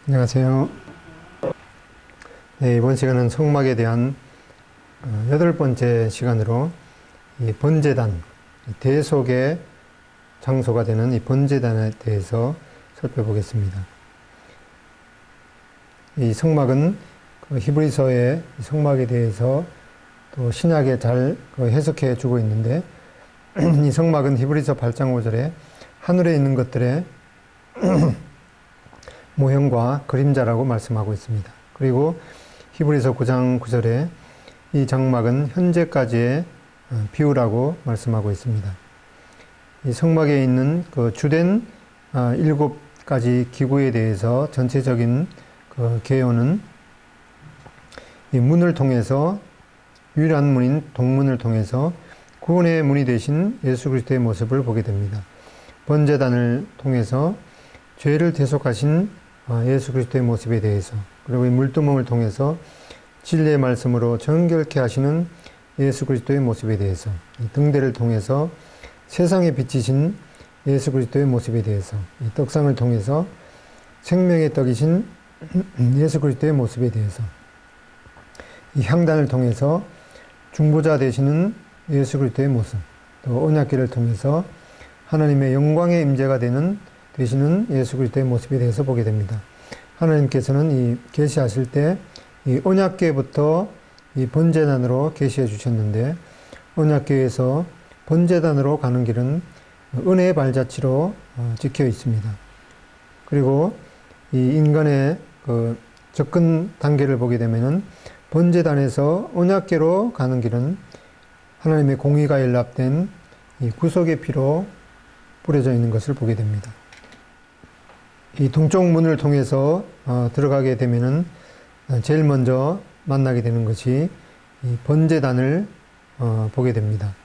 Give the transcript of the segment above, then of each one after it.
안녕하세요. 네, 이번 시간은 성막에 대한 8번째 시간으로 이 번제단, 대속의 장소가 되는 이 번제단에 대해서 살펴보겠습니다. 이 성막은 히브리서의 성막에 대해서 또 신약에 잘 해석해 주고 있는데, 이 성막은 히브리서 8장 5절에 하늘에 있는 것들의 모형과 그림자라고 말씀하고 있습니다. 그리고 히브리서 9장 9절에 이 장막은 현재까지의 비유라고 말씀하고 있습니다. 이 성막에 있는 그 주된 7가지 기구에 대해서 전체적인 그 개요는 이 문을 통해서, 유일한 문인 동문을 통해서 구원의 문이 되신 예수 그리스도의 모습을 보게 됩니다. 번제단을 통해서 죄를 대속하신 예수 그리스도의 모습에 대해서, 그리고 이 물두멍을 통해서 진리의 말씀으로 정결케 하시는 예수 그리스도의 모습에 대해서, 이 등대를 통해서 세상에 비치신 예수 그리스도의 모습에 대해서, 이 떡상을 통해서 생명의 떡이신 예수 그리스도의 모습에 대해서, 이 향단을 통해서 중보자 되시는 예수 그리스도의 모습, 또 언약궤를 통해서 하나님의 영광의 임재가 되시는 예수 그리스도의 모습에 대해서 보게 됩니다. 하나님께서는 이 계시하실 때 이 언약궤부터 이 번제단으로 계시해 주셨는데, 언약궤에서 번제단으로 가는 길은 은혜의 발자취로 찍혀 있습니다. 그리고 이 인간의 그 접근 단계를 보게 되면은 번제단에서 언약궤로 가는 길은 하나님의 공의가 연락된 이 구속의 피로 뿌려져 있는 것을 보게 됩니다. 이 동쪽 문을 통해서 들어가게 되면은 제일 먼저 만나게 되는 것이 이 번제단을 보게 됩니다.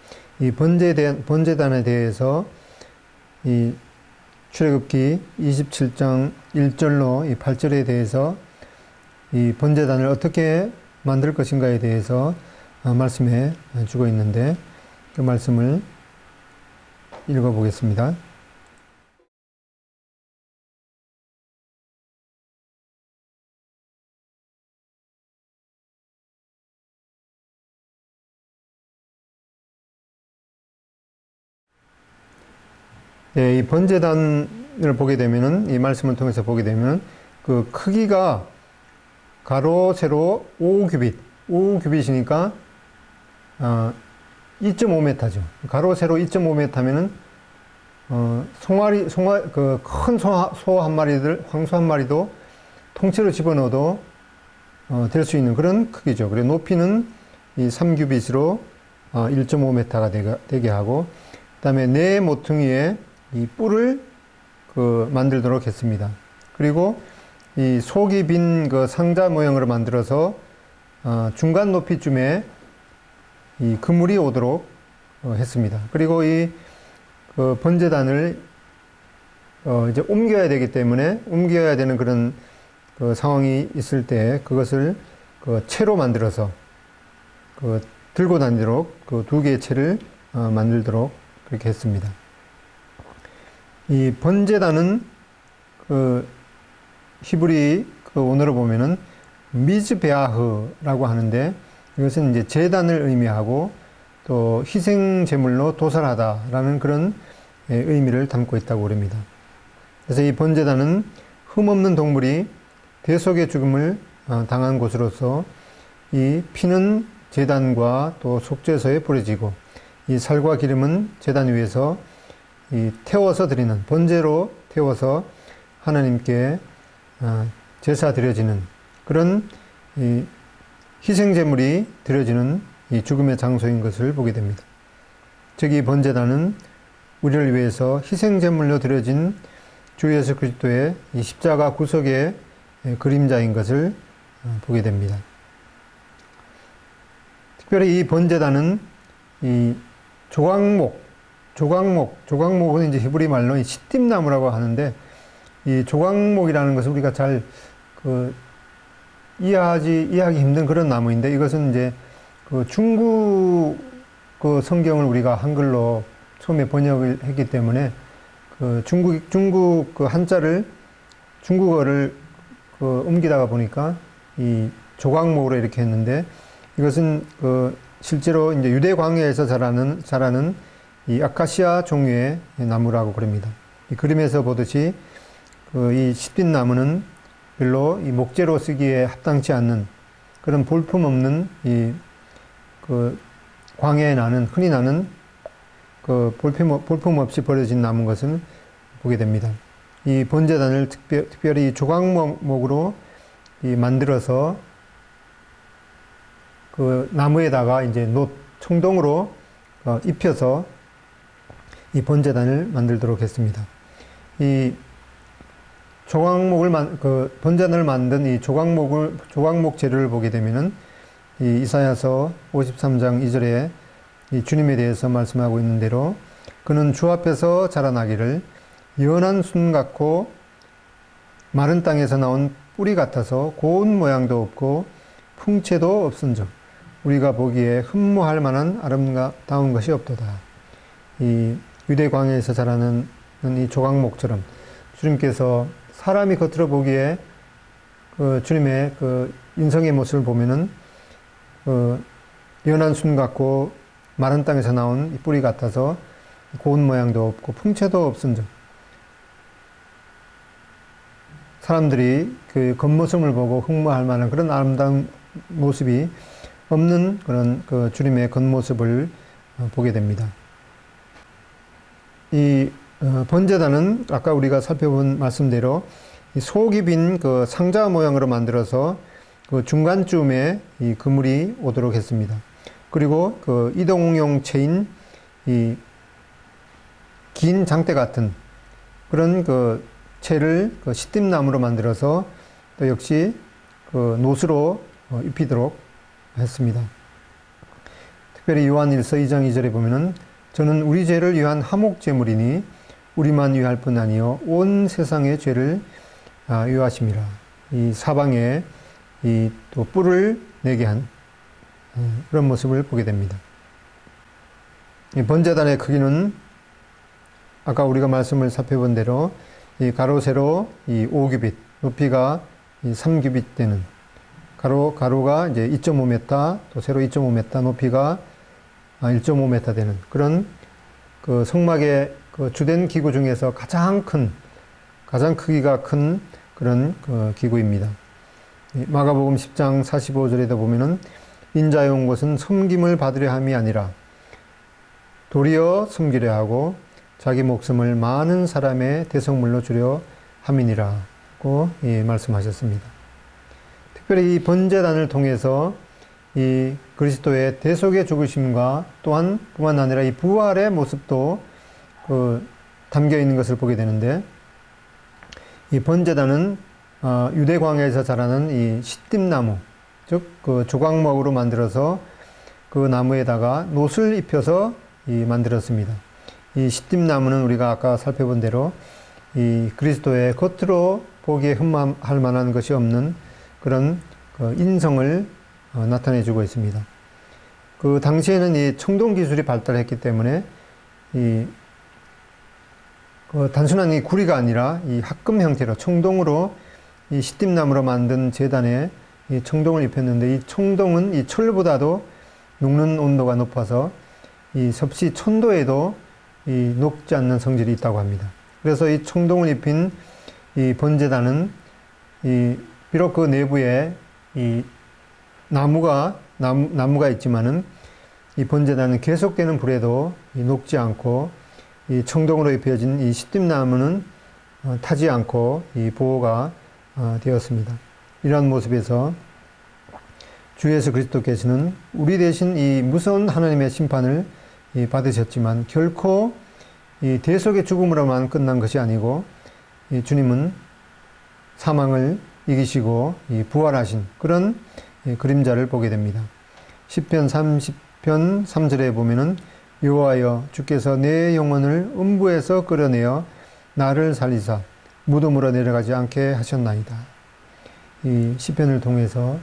이 번제단에 대해서 이 출애굽기 27장 1절로 이 8절에 대해서 이 번제단을 어떻게 만들 것인가에 대해서 말씀해 주고 있는데, 그 말씀을 읽어 보겠습니다. 네, 이 번제단을 보게 되면은, 이 말씀을 통해서 보게 되면 그 크기가 가로 세로 5규빗이니까 2.5m죠. 가로 세로 2.5m면은 그 큰 소 한 마리들, 황소 한 마리도 통째로 집어넣어도 될 수 있는 그런 크기죠. 그리고 높이는 이 3규빗으로 1.5m가 되게 하고, 그다음에 네 모퉁이에 이 뿔을 만들도록 했습니다. 그리고 이 속이 빈 그 상자 모형으로 만들어서 중간 높이쯤에 이 그물이 오도록 했습니다. 그리고 이 번제단을 이제 옮겨야 되기 때문에, 옮겨야 되는 그런 상황이 있을 때 그것을 채로 만들어서 들고 다니도록 그 2개의 채를 만들도록 그렇게 했습니다. 이 번제단은 히브리 언어로 보면은 미즈베아흐라고 하는데, 이것은 이제 제단을 의미하고 또 희생 제물로 도살하다라는 그런 의미를 담고 있다고 그럽니다. 그래서 이 번제단은 흠없는 동물이 대속의 죽음을 당한 곳으로서 이 피는 제단과 또 속죄소에 뿌려지고, 이 살과 기름은 제단 위에서 이 태워서 드리는, 번제로 태워서 하나님께 제사 드려지는 그런 이 희생제물이 드려지는 이 죽음의 장소인 것을 보게 됩니다. 즉, 이 번제단은 우리를 위해서 희생제물로 드려진 주 예수 그리스도의 이 십자가 구속의 그림자인 것을 보게 됩니다. 특별히 이 번제단은 이 조각목은 이제 히브리 말로 이 시띠나무라고 하는데, 이 조각목이라는 것은 우리가 잘 이해하기 힘든 그런 나무인데, 이것은 이제 중국 성경을 우리가 한글로 처음에 번역을 했기 때문에 중국 한자를, 중국어를 옮기다가 보니까 이 조각목으로 이렇게 했는데, 이것은 실제로 이제 유대 광야에서 자라는 이 아카시아 종류의 나무라고 그럽니다. 이 그림에서 보듯이 이 시핀나무는 별로 이 목재로 쓰기에 합당치 않는 그런 볼품 없는 광야에 흔히 나는 볼품 없이 버려진 나무인 것을 보게 됩니다. 이 번제단을 특별히 조각목으로 만들어서 나무에다가 이제 청동으로 입혀서 이 번제단을 만들도록 했습니다. 이 번제단을 만든 이 조각목 재료를 보게 되면은 이 이사야서 53장 2절에 이 주님에 대해서 말씀하고 있는 대로 그는 주 앞에서 자라나기를 연한 순 같고 마른 땅에서 나온 뿌리 같아서 고운 모양도 없고 풍채도 없은즉 우리가 보기에 흠모할 만한 아름다운 것이 없도다. 이 유대 광야에서 자라는 이 조각목처럼 주님께서 사람이 겉으로 보기에 주님의 인성의 모습을 보면은 연한 순 같고 마른 땅에서 나온 이 뿌리 같아서 고운 모양도 없고 풍채도 없은즉 사람들이 그 겉모습을 보고 흠모할 만한 그런 아름다운 모습이 없는 그런 주님의 겉모습을 보게 됩니다. 이 번제단은 아까 우리가 살펴본 말씀대로 속이 빈 상자 모양으로 만들어서 중간쯤에 이 그물이 오도록 했습니다. 그리고 이동용체인 이 긴 장대 같은 그런 채를 시띠나무로 만들어서 또 역시 노수로 입히도록 했습니다. 특별히 요한일서 2장 2절에 보면은 저는 우리 죄를 위한 화목 제물이니 우리만 위할 뿐 아니요 온 세상의 죄를 위하심이라. 이 사방에 또 뿔을 내게 한 그런 모습을 보게 됩니다. 이 번제단의 크기는 아까 우리가 말씀을 살펴본 대로 이 가로 세로 5규빗, 높이가 3규빗 되는 가로가 이제 2.5m, 또 세로 2.5m, 높이가 1.5m 되는 그런 성막의 주된 기구 중에서 가장 크기가 큰 그런 기구입니다. 마가복음 10장 45절에도 보면은 인자의 온 곳은 섬김을 받으려 함이 아니라 도리어 섬기려 하고 자기 목숨을 많은 사람의 대성물로 주려 함이니라고 말씀하셨습니다. 특별히 이 번제단을 통해서 이 그리스도의 대속의 죽으심과 또한 뿐만 아니라 이 부활의 모습도 담겨 있는 것을 보게 되는데, 이 번제단은 유대 광야에서 자라는 이 시띠나무, 즉 조각목으로 만들어서 그 나무에다가 놋을 입혀서 만들었습니다. 이 시띠나무는 우리가 아까 살펴본 대로 이 그리스도의 겉으로 보기에 흠모할 만한 것이 없는 그런 인성을 나타내주고 있습니다. 그 당시에는 이 청동 기술이 발달했기 때문에 단순한 이 구리가 아니라 이 합금 형태로 청동으로 이 시띠나무로 만든 제단에 이 청동을 입혔는데, 이 청동은 이 철보다도 녹는 온도가 높아서 이 섭씨 1000도에도 녹지 않는 성질이 있다고 합니다. 그래서 이 청동을 입힌 이 번제단은 비록 그 내부에 이 나무가 있지만은 이 번제단은 계속되는 불에도 녹지 않고 이 청동으로 입혀진 이 시띠나무는 타지 않고 이 보호가 되었습니다. 이러한 모습에서 주 예수 그리스도께서는 우리 대신 이 무서운 하나님의 심판을 받으셨지만 결코 이 대속의 죽음으로만 끝난 것이 아니고 이 주님은 사망을 이기시고 부활하신 그런 그림자를 보게 됩니다. 시편 30편 3절에 보면은 여호와여 주께서 내 영혼을 음부에서 끌어내어 나를 살리사 무덤으로 내려가지 않게 하셨나이다. 이 시편을 통해서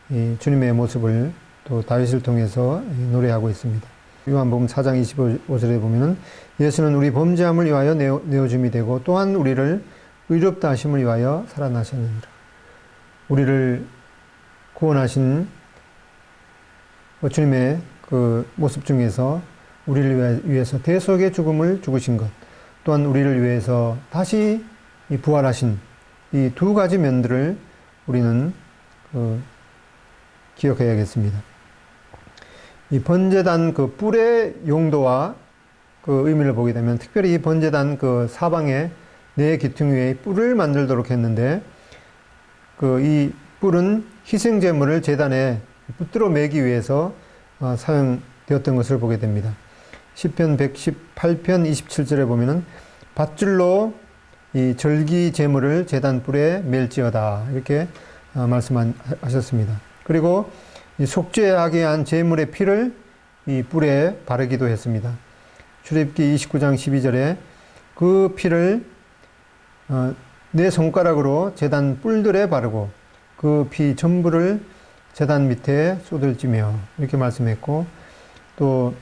이 주님의 모습을 또 다윗을 통해서 노래하고 있습니다. 요한복음 4장 25절에 보면은 예수는 우리 범죄함을 위하여 내어줌이 되고 또한 우리를 의롭다 하심을 위하여 살아나셨느니라. 우리를 구원하신 주님의 그 모습 중에서 우리를 위해서 대속의 죽음을 죽으신 것, 또한 우리를 위해서 다시 부활하신 이 두 가지 면들을 우리는 기억해야겠습니다. 이 번제단 그 뿔의 용도와 그 의미를 보게 되면, 특별히 이 번제단 그 사방에 네 기퉁 위에 뿔을 만들도록 했는데, 이 뿔은 희생제물을 제단에 붙들어 매기 위해서 사용되었던 것을 보게 됩니다. 시편 118편 27절에 보면은 밧줄로 이 절기 제물을 제단 뿔에 맬지어다, 이렇게 말씀하셨습니다. 그리고 이 속죄하게 한 제물의 피를 이 뿔에 바르기도 했습니다. 출애굽기 29장 12절에 그 피를 내 손가락으로 제단 뿔들에 바르고 그 피 전부를 제단 밑에 쏟을지며, 이렇게 말씀했고, 또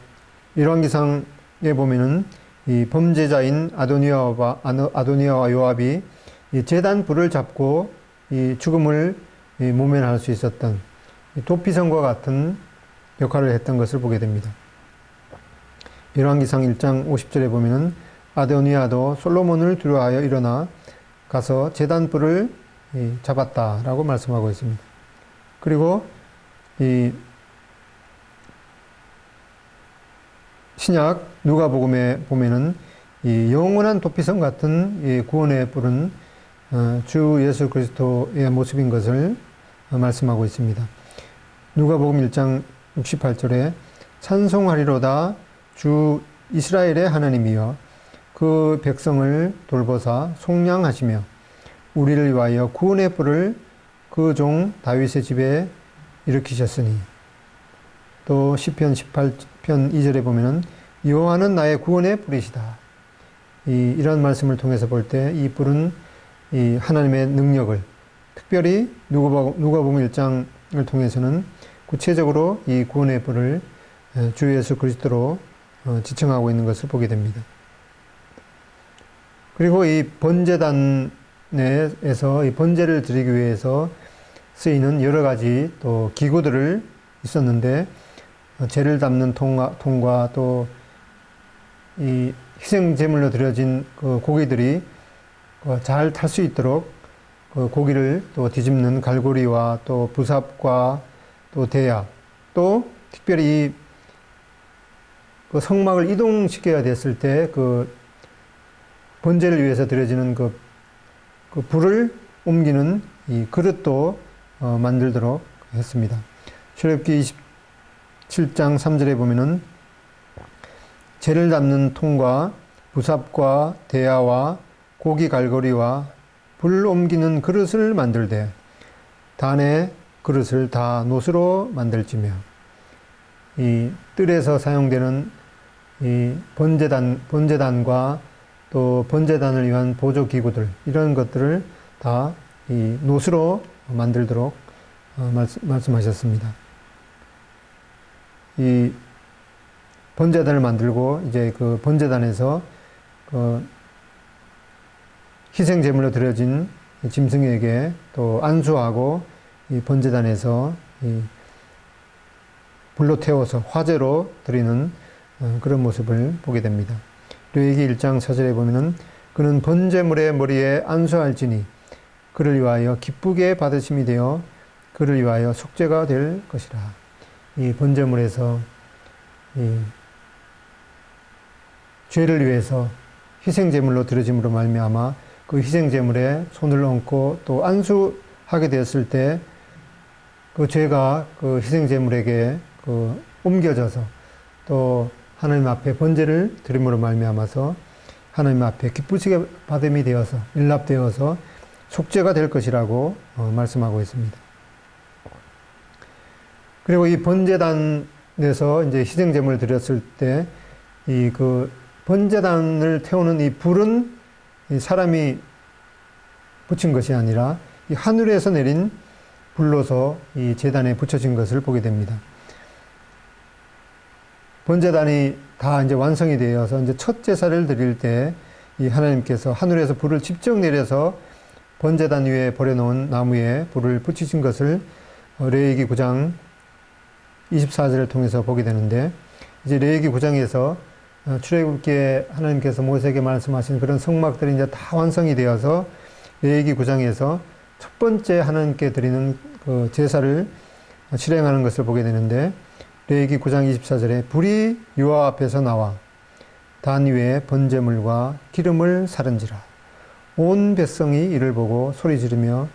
열왕기상에 보면은 이 범죄자인 아도니아와 요압이 이 제단 뿔을 잡고 이 죽음을 모면할 수 있었던 도피성과 같은 역할을 했던 것을 보게 됩니다. 열왕기상 1장 50절에 보면은 아도니아도 솔로몬을 두려워하여 일어나 가서 제단 뿔을 잡았다라고 말씀하고 있습니다. 그리고 이 신약 누가복음에 보면은 이 영원한 도피성 같은 이 구원의 뿔은 주 예수 그리스도의 모습인 것을 말씀하고 있습니다. 누가복음 1장 68절에 찬송하리로다 주 이스라엘의 하나님이여 그 백성을 돌보사 속량하시며 우리를 위하여 구원의 뿔을 그 종 다윗의 집에 일으키셨으니, 또 시편 18편 2절에 보면은 여호와는 나의 구원의 뿔이시다. 이런 말씀을 통해서 볼 때 이 뿔은 이 하나님의 능력을, 특별히 누가복음 1장을 통해서는 구체적으로 이 구원의 뿔을 주 예수 그리스도로 지칭하고 있는 것을 보게 됩니다. 그리고 이 번제단에서 이 번제를 드리기 위해서 쓰이는 여러 가지 또 기구들을 있었는데, 죄를 담는 통과 또 이 희생제물로 드려진 그 고기들이 잘 탈 수 있도록 그 고기를 또 뒤집는 갈고리와 또 부삽과 또 대야, 또 특별히 그 성막을 이동시켜야 됐을 때 그 번제를 위해서 드려지는 그 불을 옮기는 이 그릇도 만들도록 했습니다. 출애굽기 27장 3절에 보면은 재를 담는 통과 부삽과 대야와 고기 갈고리와 불 옮기는 그릇을 만들되 단의 그릇을 다 노스로 만들지며, 이 뜰에서 사용되는 이 번제단과 또 번제단을 위한 보조 기구들, 이런 것들을 다 이 노스로 만들도록 말씀하셨습니다. 이 번제단을 만들고 이제 그 번제단에서 그 희생제물로 드려진 짐승에게 또 안수하고 이 번제단에서 이 불로 태워서 화제로 드리는 그런 모습을 보게 됩니다. 레위기 1장 4절에 보면은 그는 번제물의 머리에 안수할지니 그를 위하여 기쁘게 받으심이 되어 그를 위하여 속죄가 될 것이라. 이 번제물에서 이 죄를 위해서 희생제물로 드려짐으로 말미암아 그 희생제물에 손을 얹고 또 안수하게 되었을 때 그 죄가 그 희생제물에게 그 옮겨져서 또 하나님 앞에 번제를 드림으로 말미암아서 하나님 앞에 기쁘시게 받음이 되어서 일납되어서 속죄가 될 것이라고 말씀하고 있습니다. 그리고 이 번제단에서 이제 희생제물을 드렸을 때 이 그 번제단을 태우는 이 불은 이 사람이 붙인 것이 아니라 이 하늘에서 내린 불로서 이 제단에 붙여진 것을 보게 됩니다. 번제단이 다 이제 완성이 되어서 이제 첫 제사를 드릴 때 이 하나님께서 하늘에서 불을 직접 내려서 번제단 위에 버려놓은 나무에 불을 붙이신 것을 레위기 9장 24절을 통해서 보게 되는데, 이제 레위기 9장에서 출애굽기에 하나님께서 모세에게 말씀하신 그런 성막들이 이제 다 완성이 되어서 레위기 9장에서 첫 번째 하나님께 드리는 그 제사를 실행하는 것을 보게 되는데, 레위기 9장 24절에 불이 여호와 앞에서 나와 단 위에 번제물과 기름을 사른지라 온 백성이 이를 보고 소리 지르며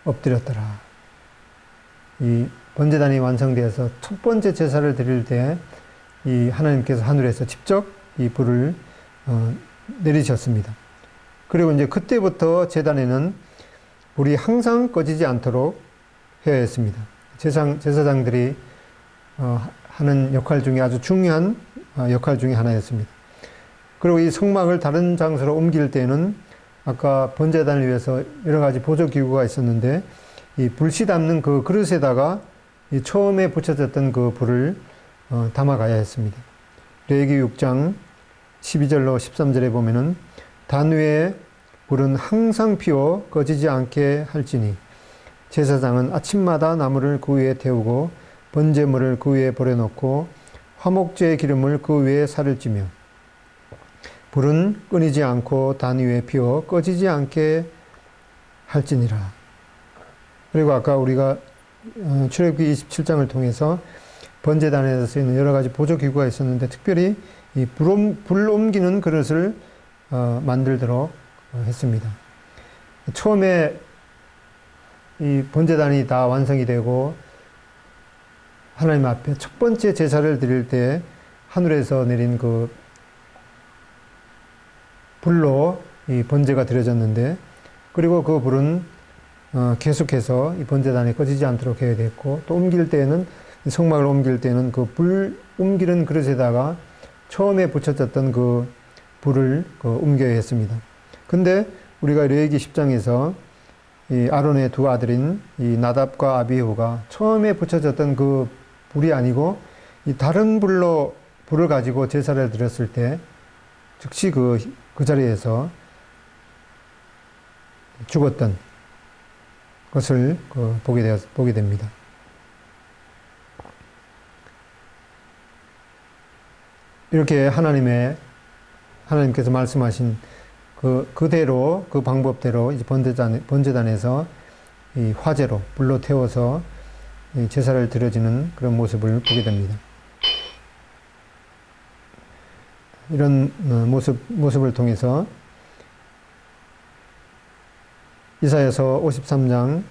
엎드렸더라. 이 번제단이 완성되어서 첫 번째 제사를 드릴 때 이 하나님께서 하늘에서 직접 이 불을 내리셨습니다. 그리고 이제 그때부터 제단에는 불이 항상 꺼지지 않도록 해야 했습니다. 제사장들이 하는 역할 중에 아주 중요한 역할 중에 하나였습니다. 그리고 이 성막을 다른 장소로 옮길 때는 아까 번제단을 위해서 여러 가지 보조기구가 있었는데, 이 불씨 담는 그 그릇에다가 이 처음에 붙여졌던 그 불을 담아가야 했습니다. 레위기 6장 12절로 13절에 보면은 단 위에 불은 항상 피워 꺼지지 않게 할지니 제사장은 아침마다 나무를 그 위에 태우고 번제물을 그 위에 버려놓고 화목제의 기름을 그 위에 살을 찌며 불은 끊이지 않고 단 위에 피워 꺼지지 않게 할지니라. 그리고 아까 우리가 출애굽기 27장을 통해서 번제단에서 쓰이는 여러 가지 보조기구가 있었는데, 특별히 이 불 옮기는 그릇을 만들도록 했습니다. 처음에 이 번제단이 다 완성이 되고 하나님 앞에 첫 번째 제사를 드릴 때 하늘에서 내린 그 불로 이 번제가 드려졌는데, 그리고 그 불은 계속해서 이 번제단에 꺼지지 않도록 해야 됐고, 또 옮길 때에는 성막을 옮길 때는 그 불 옮기는 그릇에다가 처음에 붙여졌던 그 불을 옮겨야 했습니다. 근데 우리가 레위기 10장에서 이 아론의 두 아들인 이 나답과 아비후가 처음에 붙여졌던 그 불이 아니고 이 다른 불로 불을 가지고 제사를 드렸을 때 즉시 그 자리에서 죽었던 것을 보게 됩니다. 이렇게 하나님께서 말씀하신 그대로, 그 방법대로 이제 번제단에서 이 화재로 불로 태워서 이 제사를 드려지는 그런 모습을 보게 됩니다. 이런 모습을 통해서 이사야서 53장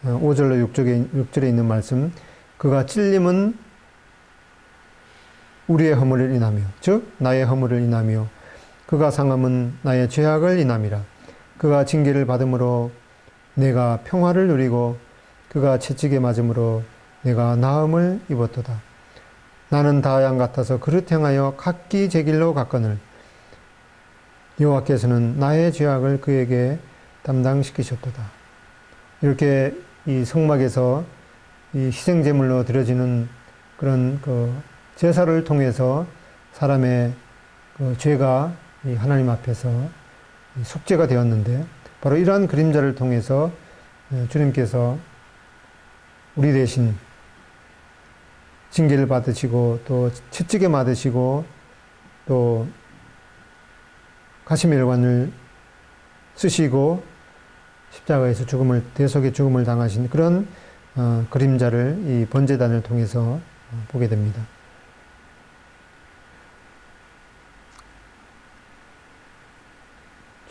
5절로 6절에 있는 말씀, 그가 찔림은 우리의 허물을 인하며, 즉 나의 허물을 인하며, 그가 상함은 나의 죄악을 인함이라. 그가 징계를 받음으로 내가 평화를 누리고 그가 채찍에 맞음으로 내가 나음을 입었도다. 나는 다양 같아서 그릇 행하여 각기 제 길로 갔거늘 여호와께서는 나의 죄악을 그에게 담당시키셨도다. 이렇게 이 성막에서 이 희생제물로 드려지는 그런 제사를 통해서 사람의 죄가 이 하나님 앞에서 속죄가 되었는데, 바로 이러한 그림자를 통해서 주님께서 우리 대신 징계를 받으시고 또 채찍에 맞으시고 또 가시멜관을 쓰시고 십자가에서 대속의 죽음을 당하신 그런 그림자를 이 번제단을 통해서 보게 됩니다.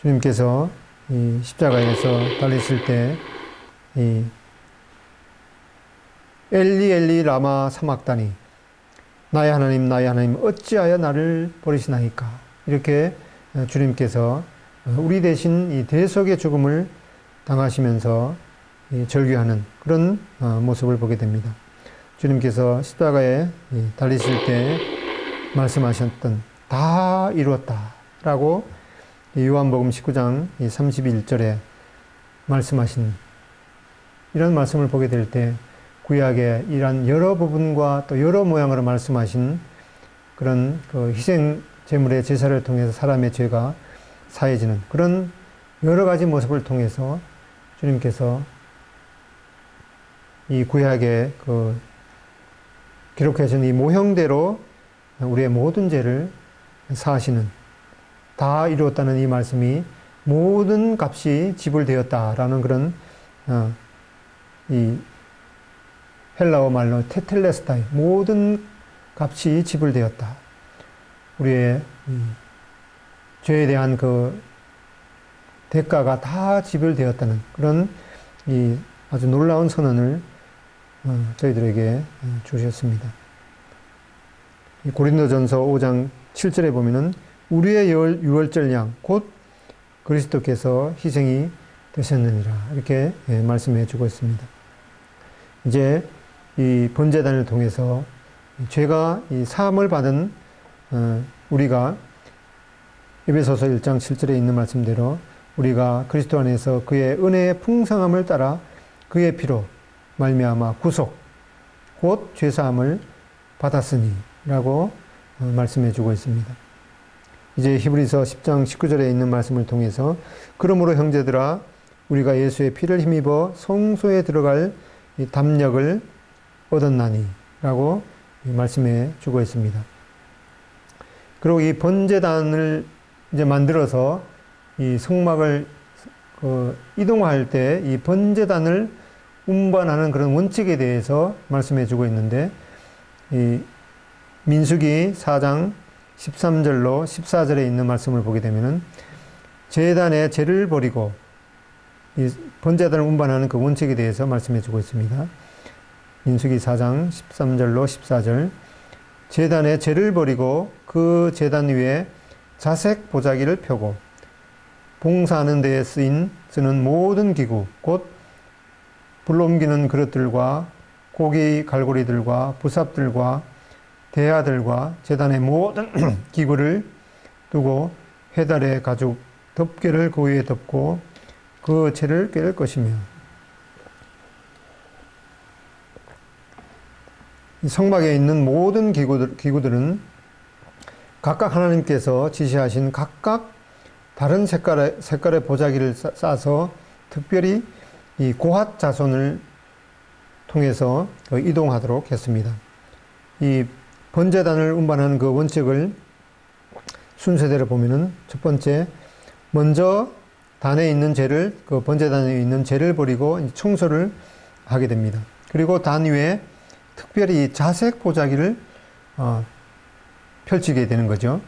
주님께서 이 십자가에서 달리실 때 이 엘리 엘리 라마 사막다니 나의 하나님 어찌하여 나를 버리시나이까, 이렇게 주님께서 우리 대신 이 대속의 죽음을 당하시면서 절규하는 그런 모습을 보게 됩니다. 주님께서 십자가에 달리실 때 말씀하셨던 다 이루었다 라고 요한복음 19장 31절에 말씀하신 이런 말씀을 보게 될 때, 구약의 이러한 여러 부분과 또 여러 모양으로 말씀하신 그런 희생 제물의 제사를 통해서 사람의 죄가 사해지는 그런 여러 가지 모습을 통해서 주님께서 이 구약에 기록하신 이 모형대로 우리의 모든 죄를 사하시는, 다 이루었다는 이 말씀이 모든 값이 지불되었다라는 그런 이 헬라어 말로 테텔레스타이, 모든 값이 지불되었다. 우리의 죄에 대한 그 대가가 다 지불되었다는 그런 이 아주 놀라운 선언을 저희들에게 주셨습니다. 고린도전서 5장 7절에 보면은 우리의 유월절 양 곧 그리스도께서 희생이 되셨느니라, 이렇게 말씀해 주고 있습니다. 이제 이 번제단을 통해서 죄가 이 사함을 받은 우리가 에베소서 1장 7절에 있는 말씀대로 우리가 그리스도 안에서 그의 은혜의 풍성함을 따라 그의 피로 말미암아 구속 곧 죄사함을 받았으니 라고 말씀해 주고 있습니다. 이제 히브리서 10장 19절에 있는 말씀을 통해서 그러므로 형제들아 우리가 예수의 피를 힘입어 성소에 들어갈 이 담력을 얻었나니 라고 말씀해 주고 있습니다. 그리고 이 번제단을 이제 만들어서 이 성막을 이동할 때 이 번제단을 운반하는 그런 원칙에 대해서 말씀해 주고 있는데, 이 민수기 4장 13절로 14절에 있는 말씀을 보게 되면은 제단의 죄를 버리고 이 번제단을 운반하는 그 원칙에 대해서 말씀해 주고 있습니다. 민수기 4장 13절로 14절, 제단의 죄를 버리고 그 제단 위에 자색 보자기를 펴고 봉사하는 데에 쓰는 모든 기구 곧 불 옮기는 그릇들과 고기 갈고리들과 부삽들과 대야들과 제단의 모든 기구를 두고 회달의 가죽 덮개를 그 위에 덮고 그 채를 꿰을 것이며, 이 성막에 있는 모든 기구들은 각각 하나님께서 지시하신 각각 다른 색깔의 보자기를 싸서 특별히 이 고핫 자손을 통해서 이동하도록 했습니다. 이 번제단을 운반하는 그 원칙을 순서대로 보면은 첫 번째, 먼저 단에 있는 재를, 그 번제단에 있는 재를 버리고 청소를 하게 됩니다. 그리고 단 위에 특별히 자색 보자기를 펼치게 되는 거죠.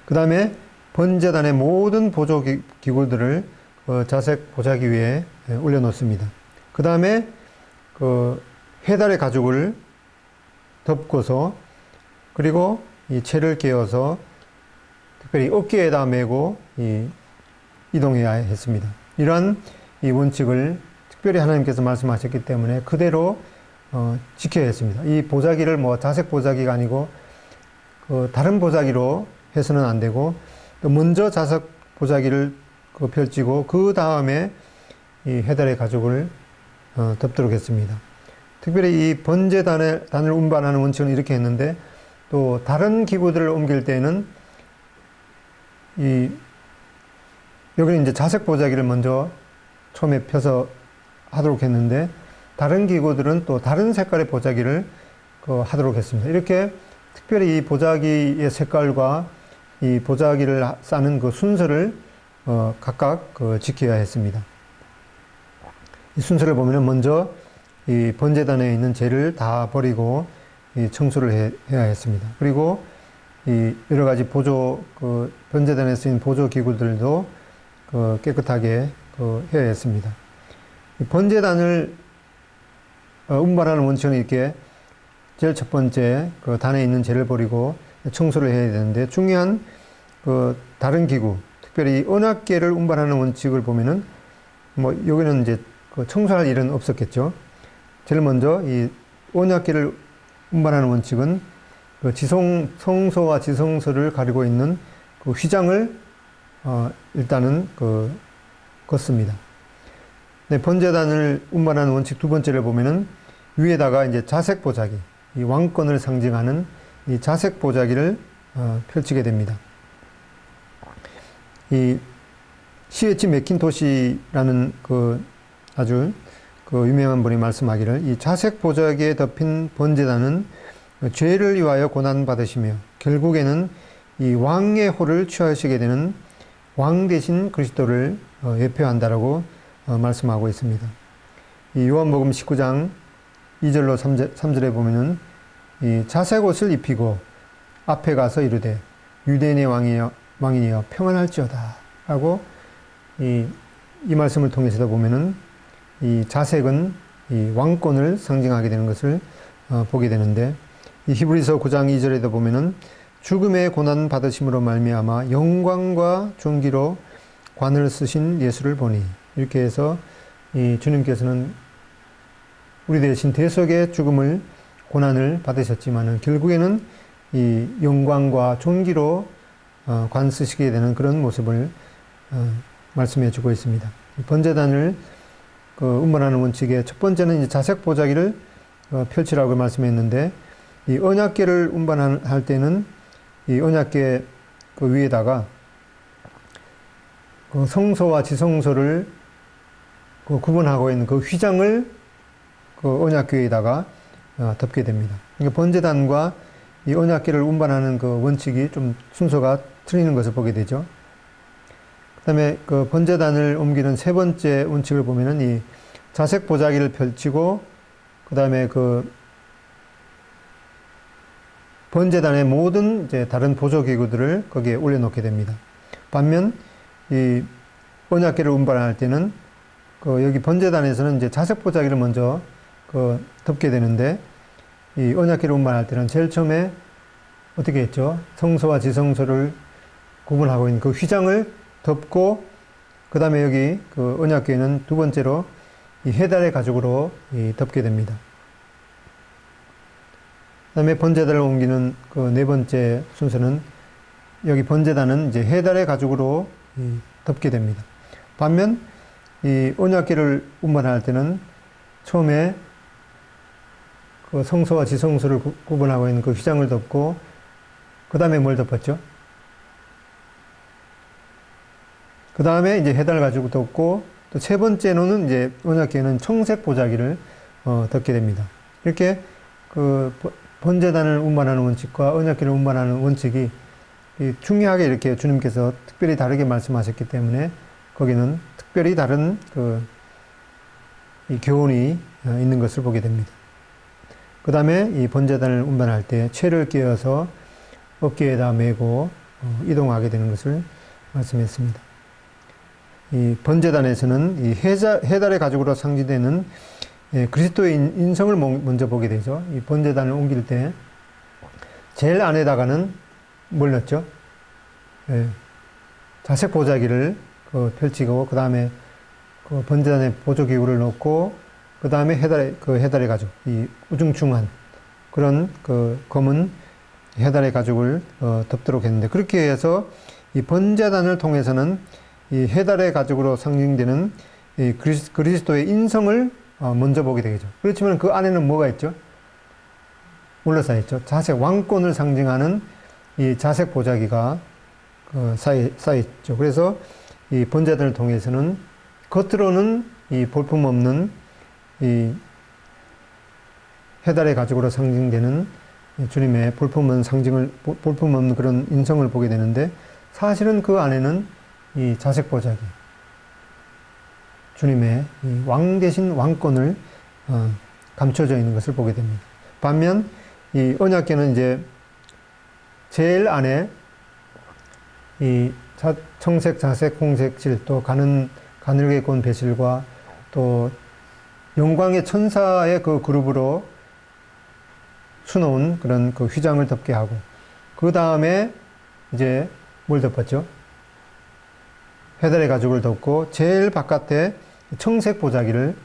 그 다음에 번제단의 모든 보조 기구들을 자색 보자기 위에 올려놓습니다. 그 다음에 그 회달의 가죽을 덮고서, 그리고 이 채를 깨어서 특별히 어깨에다 메고 이동해야 했습니다. 이러한 이 원칙을 특별히 하나님께서 말씀하셨기 때문에 그대로 지켜야 했습니다. 이 보자기를 뭐 자색 보자기가 아니고 다른 보자기로 해서는 안 되고, 또 먼저 자색 보자기를 펼치고 그 다음에 이 회달의 가죽을 덮도록 했습니다. 특별히 이 번제단을 운반하는 원칙은 이렇게 했는데, 또 다른 기구들을 옮길 때는 여기는 이제 자색 보자기를 먼저 처음에 펴서 하도록 했는데, 다른 기구들은 또 다른 색깔의 보자기를 하도록 했습니다. 이렇게 특별히 이 보자기의 색깔과 이 보자기를 싸는 그 순서를 각각 지켜야 했습니다. 이 순서를 보면은 먼저 이 번제단에 있는 재를 다 버리고 이 청소를 해야 했습니다. 그리고 이 여러 가지 번제단에 쓰인 보조 기구들도 깨끗하게 해야 했습니다. 이 번제단을 운반하는 원칙은 이렇게 제일 첫 번째 단에 있는 재를 버리고 청소를 해야 되는데, 중요한 다른 기구, 특별히 언약궤를 운반하는 원칙을 보면은 뭐 여기는 이제 청소할 일은 없었겠죠. 제일 먼저 이 언약궤를 운반하는 원칙은 성소와 지성소를 가리고 있는 그 휘장을 일단은 걷습니다. 네, 번제단을 운반하는 원칙 두 번째를 보면은 위에다가 이제 자색 보자기, 이 왕권을 상징하는 이 자색 보자기를 펼치게 됩니다. 이 C.H. 맥킨토시라는 그 아주 그 유명한 분이 말씀하기를 이 자색 보자기에 덮인 번제단은 죄를 위하여 고난받으시며 결국에는 이 왕의 호를 취하시게 되는 왕 대신 그리스도를 예표한다라고 말씀하고 있습니다. 이 요한복음 19장 2절로 3절에 보면은 이 자색 옷을 입히고 앞에 가서 이르되 유대인의 왕이여 평안할지어다 라고 이 말씀을 통해서도 보면은 이 자색은 이 왕권을 상징하게 되는 것을 보게 되는데 이 히브리서 9장 2절에도 보면은 죽음의 고난 받으심으로 말미암아 영광과 존귀로 관을 쓰신 예수를 보니 이렇게 해서 이 주님께서는 우리 대신 대속의 죽음을 고난을 받으셨지만은 결국에는 이 영광과 존귀로 관 쓰시게 되는 그런 모습을 말씀해 주고 있습니다. 번제단을 운반하는 원칙의 첫 번째는 이제 자색 보자기를 펼치라고 말씀했는데 이 언약궤를 운반할 때는 이 언약궤 그 위에다가 그 성소와 지성소를 그 구분하고 있는 그 휘장을 그 언약궤에다가 덮게 됩니다. 그러니까 번제단과 이 언약궤를 운반하는 그 원칙이 좀 순서가 틀리는 것을 보게 되죠. 그 다음에 그 번제단을 옮기는 세 번째 원칙을 보면은 이 자색 보자기를 펼치고 그 다음에 그 번제단의 모든 이제 다른 보조기구들을 거기에 올려놓게 됩니다. 반면 이 언약궤를 운반할 때는 그 여기 번제단에서는 이제 자색 보자기를 먼저 그 덮게 되는데 이 언약궤를 운반할 때는 제일 처음에 어떻게 했죠? 성소와 지성소를 구분하고 있는 그 휘장을 덮고 그 다음에 여기 그 언약궤는 두 번째로 이 해달의 가죽으로 덮게 됩니다. 그 다음에 번제단을 옮기는 그 네 번째 순서는 여기 번제단은 이제 해달의 가죽으로 덮게 됩니다. 반면 이 언약궤를 운반할 때는 처음에 그 성소와 지성소를 구분하고 있는 그 휘장을 덮고 그 다음에 뭘 덮었죠? 그 다음에 이제 해달 가죽을 덮고 또 세 번째로는 이제 언약궤는 청색 보자기를 덮게 됩니다. 이렇게 그 번제단을 운반하는 원칙과 언약궤를 운반하는 원칙이 중요하게 이렇게 주님께서 특별히 다르게 말씀하셨기 때문에 거기는 특별히 다른 이 교훈이 있는 것을 보게 됩니다. 그 다음에 이 번제단을 운반할 때 채를 끼워서 어깨에다 메고 이동하게 되는 것을 말씀했습니다. 이 번제단에서는 이 해달의 가죽으로 상징되는 그리스도의 인성을 먼저 보게 되죠. 이 번제단을 옮길 때 제일 안에다가는 뭘 넣었죠? 자색 보자기를 펼치고 그 다음에 그 번제단에 보조기구를 넣고 그 다음에 해달의 가죽, 이 우중충한 그런 그 검은 해달의 가죽을 덮도록 했는데 그렇게 해서 이 번제단을 통해서는 이 해달의 가죽으로 상징되는 이 그리스도의 인성을 먼저 보게 되겠죠. 그렇지만 그 안에는 뭐가 있죠? 올라서 있죠. 자색 왕권을 상징하는 이 자색 보자기가 쌓여있죠. 그래서 이 번제단을 통해서는 겉으로는 이 볼품없는 이 해달의 가죽으로 상징되는 주님의 볼품없는 그런 인성을 보게 되는데 사실은 그 안에는 이 자색 보자기, 주님의 이 왕 대신 왕권을 감춰져 있는 것을 보게 됩니다. 반면 이 언약궤는 이제 제일 안에 이 청색, 자색, 홍색 실, 또 가늘게 꼰 배실과 또 영광의 천사의 그 그룹으로 수놓은 그런 그 휘장을 덮게 하고 그 다음에 이제 뭘 덮었죠? 해달의 가죽을 덮고 제일 바깥에 청색 보자기를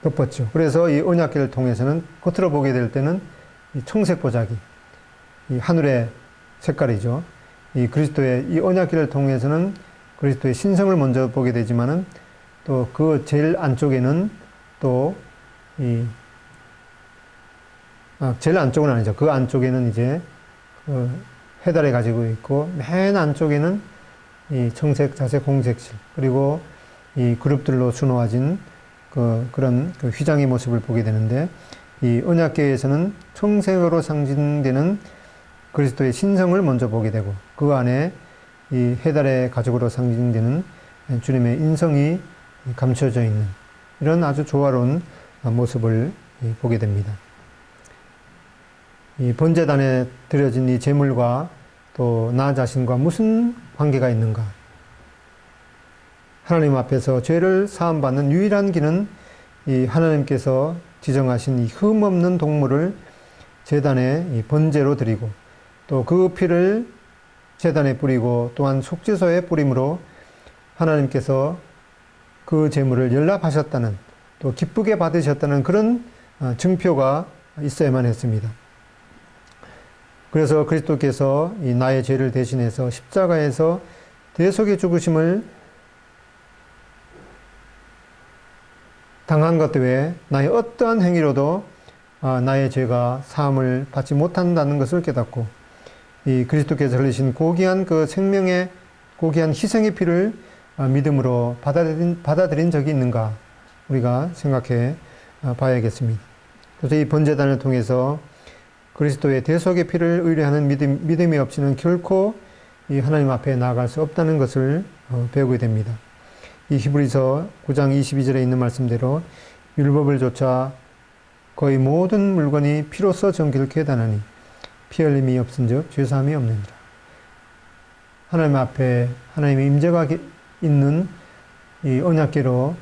덮었죠. 그래서 이 언약궤를 통해서는 겉으로 보게 될 때는 이 청색 보자기, 이 하늘의 색깔이죠. 이 그리스도의 이 언약궤를 통해서는 그리스도의 신성을 먼저 보게 되지만은 또 그 제일 안쪽에는 또 제일 안쪽은 아니죠. 그 안쪽에는 이제 해달의 가지고 있고 맨 안쪽에는 이 청색, 자색, 홍색실, 그리고 이 그룹들로 수놓아진 그런 휘장의 모습을 보게 되는데, 이 언약궤에서는 청색으로 상징되는 그리스도의 신성을 먼저 보게 되고, 그 안에 이 해달의 가죽으로 상징되는 주님의 인성이 감춰져 있는 이런 아주 조화로운 모습을 보게 됩니다. 이 번제단에 드려진 이 제물과 또 나 자신과 무슨 관계가 있는가? 하나님 앞에서 죄를 사함받는 유일한 길은 이 하나님께서 지정하신 이 흠없는 동물을 제단에 이 번제로 드리고, 또 그 피를 제단에 뿌리고 또한 속죄소에 뿌림으로 하나님께서 그 제물을 연락하셨다는, 또 기쁘게 받으셨다는 그런 증표가 있어야만 했습니다. 그래서 그리스도께서 이 나의 죄를 대신해서 십자가에서 대속의 죽으심을 당한 것 외에 나의 어떠한 행위로도 나의 죄가 사함을 받지 못한다는 것을 깨닫고, 이 그리스도께서 흘리신 고귀한 그 생명의 고귀한 희생의 피를 믿음으로 받아들인 적이 있는가, 우리가 생각해 봐야겠습니다. 그래서 이 번제단을 통해서 그리스도의 대속의 피를 의뢰하는 믿음이 없이는 결코 이 하나님 앞에 나아갈 수 없다는 것을 배우게 됩니다. 이 히브리서 9장 22절에 있는 말씀대로 율법을 조차 거의 모든 물건이 피로써 정결케 하나니 피 흘림이 없은즉 죄사함이 없느니라. 하나님 앞에 하나님의 임재가 있는 이 언약궤로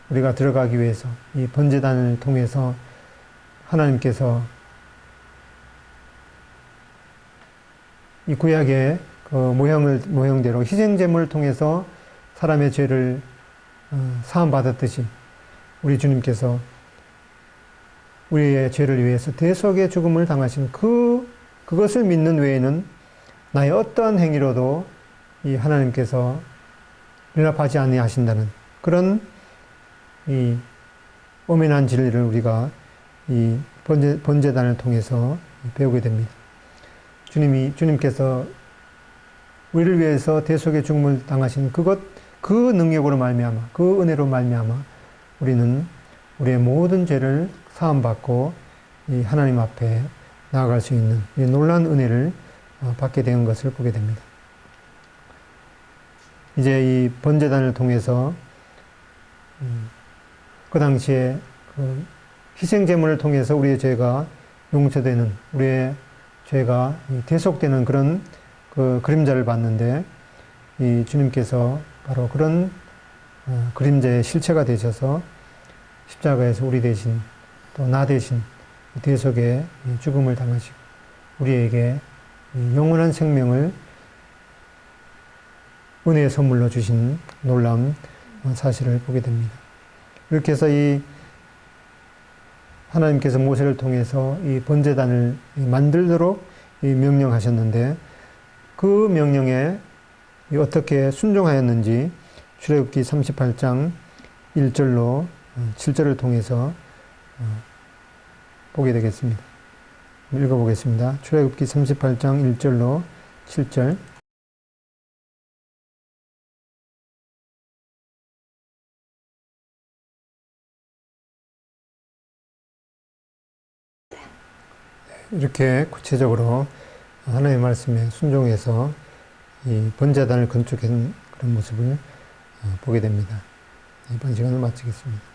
우리가 들어가기 위해서 이 번제단을 통해서 하나님께서 이 구약의 그 모형대로 희생제물을 통해서 사람의 죄를 사함받았듯이 우리 주님께서 우리의 죄를 위해서 대속의 죽음을 당하신 그것을 믿는 외에는 나의 어떠한 행위로도 이 하나님께서 연락하지 아니하신다는 그런 이 엄연한 진리를 우리가 이 번제단을 통해서 배우게 됩니다. 주님께서 우리를 위해서 대속의 죽음을 당하신 그 능력으로 말미암아, 그 은혜로 말미암아 우리는 우리의 모든 죄를 사함받고 이 하나님 앞에 나아갈 수 있는 이 놀라운 은혜를 받게 된 것을 보게 됩니다. 이제 이 번제단을 통해서 그 당시에 그 희생제물을 통해서 우리의 죄가 용서되는, 우리의 죄가 대속되는 그런 그 그림자를 봤는데, 이 주님께서 바로 그런 그림자의 실체가 되셔서 십자가에서 우리 대신 또 나 대신 대속의 죽음을 당하시고 우리에게 영원한 생명을 은혜의 선물로 주신 놀라운 사실을 보게 됩니다. 이렇게 해서 이 하나님께서 모세를 통해서 이 번제단을 만들도록 명령하셨는데, 그 명령에 어떻게 순종하였는지 출애굽기 38장 1절로 7절을 통해서 보게 되겠습니다. 읽어보겠습니다. 출애굽기 38장 1절로 7절. 이렇게 구체적으로 하나님의 말씀에 순종해서 이 번제단을 건축한 그런 모습을 보게 됩니다. 이번 시간을 마치겠습니다.